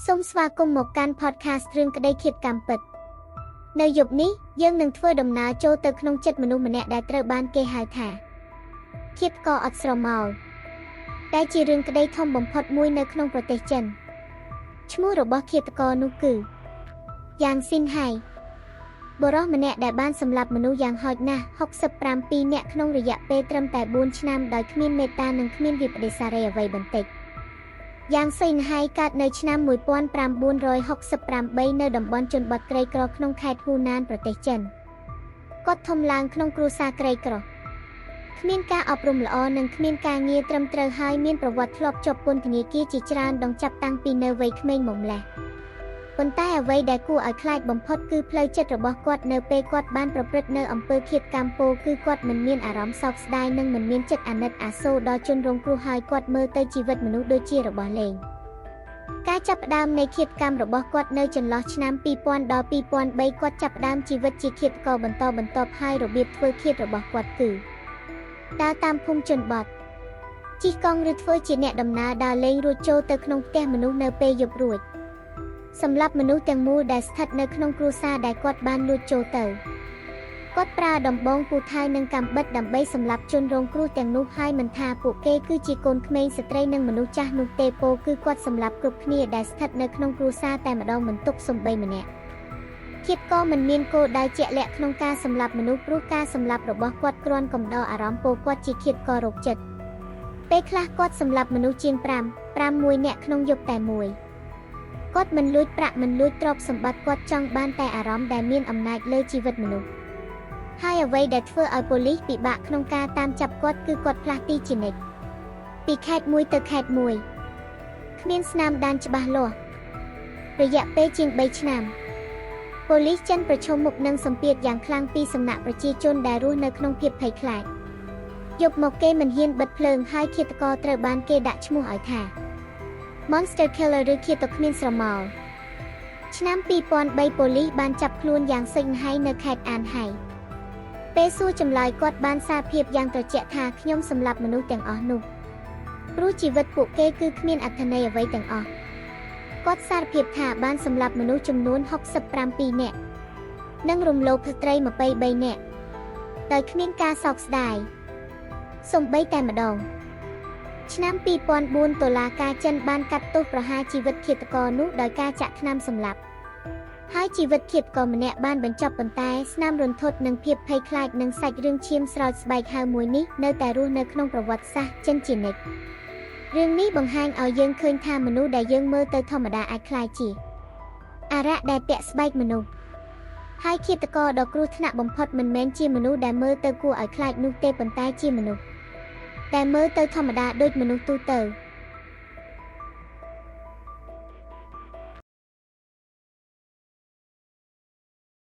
សូមស្វាគមន៍មកកាន់ podcast រឿងក្តីឃាតកម្មពិតនៅយប់នេះយើងនឹងធ្វើដំណើរចូលទៅក្នុងចិត្តមនុស្សម្នាក់ដែលត្រូវបានគេហៅថាឃាតករអត់ស្រមោលដែលជារឿងក្តីធំបំផុតមួយនៅក្នុងប្រទេសចិនឈ្មោះរបស់ឃាតករនោះគឺយ៉ាងស៊ីនហៃបុរសម្នាក់ដែលបានសម្លាប់មនុស្សយ៉ាងហោចណាស់67នាក់ក្នុងរយៈពេលត្រឹមតែ4ឆ្នាំដោយគ្មានមេត្តានិងគ្មានវិបដិសារីអ្វីបន្តិចយ៉ាងស៊ីនហៃកើតនៅឆ្នាំ1968នៅតំបន់ជនបទក្រីក្រក្នុងខេត្តហ៊ូណានប្រទេសចិនគាត់ធំឡើងក្នុងគ្រួសារក្រីក្រគ្មានការអប់រំល្អនិងគ្មានការងារត្រឹមត្រូវហើយមានប្រវត្តិធ្លាប់ជាប់ពន្ធនាគារជាច្រើនដងចាប់តាំងពីនៅវ័យក្មេងមកម្ល៉េះប៉ុន្តែអ្វីដែលគួរឲ្យខ្លាចបំផុតគឺផ្លូវចិត្តរបស់គាត់នៅពេលគាត់បានប្រព្រឹត្តនៅអំពើឃាតកម្មពោលគឺគាត់មិនមានអារម្មណ៍សោកស្ដាយនិងមិនមានចិត្តអាណិតអាសូរដល់ជនរងគ្រោះហើយគាត់មើលទៅជីវិតមនុស្សដូចជារបស់លេងការចាប់ផ្ដើមនៃឃាតកម្មរបស់គាត់នៅចន្លោះឆ្នាំ2000ដល់2003គាត់ចាប់ផ្ដើមជីវិតជាឃាតករបន្តបន្ទាប់ហើយរបៀបធ្វើឃាតរបស់គាត់គឺដើរតាមភូមិជនបទជិះកង់ឬធ្វើជាអ្នកដំណើរដើរលេងរួចចូលទៅក្នុងផ្ទះមនុស្សនៅពេលយប់រួចសម្រាប់មនុស្សទាំងមូលដែលស្ថិតនៅក្នុងគ្រួសារដែលគាត់បានលួចចូលទៅគាត់ប្រើដំបងពូថៅនិងកាំបិតដើម្បីសម្លាប់ជនរងគ្រោះទាំងនោះហើយមិនថាពួកគេគឺជាកូនក្មេងស្ត្រីនិងមនុស្សចាស់នោះទេពោលគឺគាត់សម្លាប់គ្រប់គ្នាដែលស្ថិតនៅក្នុងគ្រួសារតែម្ដងមិនទុកសំបីម្នាក់ឃាតករមិនមានគោលដៅជាក់លាក់ក្នុងការសម្លាប់មនុស្សព្រោះការសម្លាប់របស់គាត់គ្រាន់កំដរអារម្មណ៍ពោលគាត់ជាឃាតកររោគចិត្តពេលខ្លះគាត់សម្លាប់មនុស្សជាង5-6នាក់ក្នុងយប់តែមួយគាត់មិនលួចប្រាក់មិនលួចទ្រព្យសម្បត្តិគាត់ចង់បានតែអារម្មណ៍ដែលមានអំណាចលើជីវិតមនុស្សហើយអ្វីដែលធ្វើឲ្យប៉ូលីសពិបាកក្នុងការតាមចាប់គាត់គឺគាត់ផ្លាស់ទីជានិច្ចពីខេត្តមួយទៅខេត្តមួយគ្មានស្នាមដានច្បាស់លាស់រយៈពេលជាង3ឆ្នាំប៉ូលីសចិនប្រឈមមុខនឹងសម្ពាធយ៉ាងខ្លាំងពីសំណាក់ប្រជាជនដែលរស់នៅក្នុងភាពភ័យខ្លាចយប់មកគេមិនហ៊ានបិទភ្លើងហើយឃាតករត្រូវបានគេដាក់ឈ្មោះឲ្យថាMonster Killer ឬឃាតករគ្មានស្រមោលឆ្នាំ2003ប៉ូលីសបានចាប់ខ្លួនយ៉ាងស៊ីនហៃនៅខេត្តអានហៃពេលសួរចម្លើយគាត់បានសារភាពយ៉ាងត្រជាក់ថាខ្ញុំសម្លាប់មនុស្សទាំងអស់នោះព្រោះជីវិតពួកគេគឺគ្មានអត្ថន័យអ្វីទាំងអស់គាត់សារភាពថាបានសម្លាប់មនុស្សចំនួន67នាក់និងរំលោភស្ត្រី23នាក់ដោយគ្មានការសោកស្ដាយសូម្បីតែម្ដងឆ្នាំ2004តុលាការចិនបានកាត់ទោសប្រហារជីវិតឃាតករនោះដោយការចាក់ថ្នាំសម្លាប់ហើយជីវិតឃាតករម្នាក់បានបញ្ចប់ប៉ុន្តែស្នាមរន្ធត់និងភាពភ័យខ្លាចនឹងសាច់រឿងឈាមស្រោចស្បែកហៅមួយនេះនៅតែរស់នៅក្នុងប្រវត្តិសាស្ត្រចិនជានិច្ចរឿងនេះបង្ហាញឲ្យយើងឃើញថាមនុស្សដែលយើងមើលទៅធម្មតាអាចក្លាយជាអារក្សដែលពាក់ស្បែកមនុស្សហើយឃាតករដ៏គ្រោះថ្នាក់បំផុតមិនមែនជាមនុស្សដែលមើលទៅគួរឲ្យខ្លាចនោះទេប៉ុន្តែជាមនុស្សតែមើលទៅធម្មតាដូចមនុស្សទូទៅ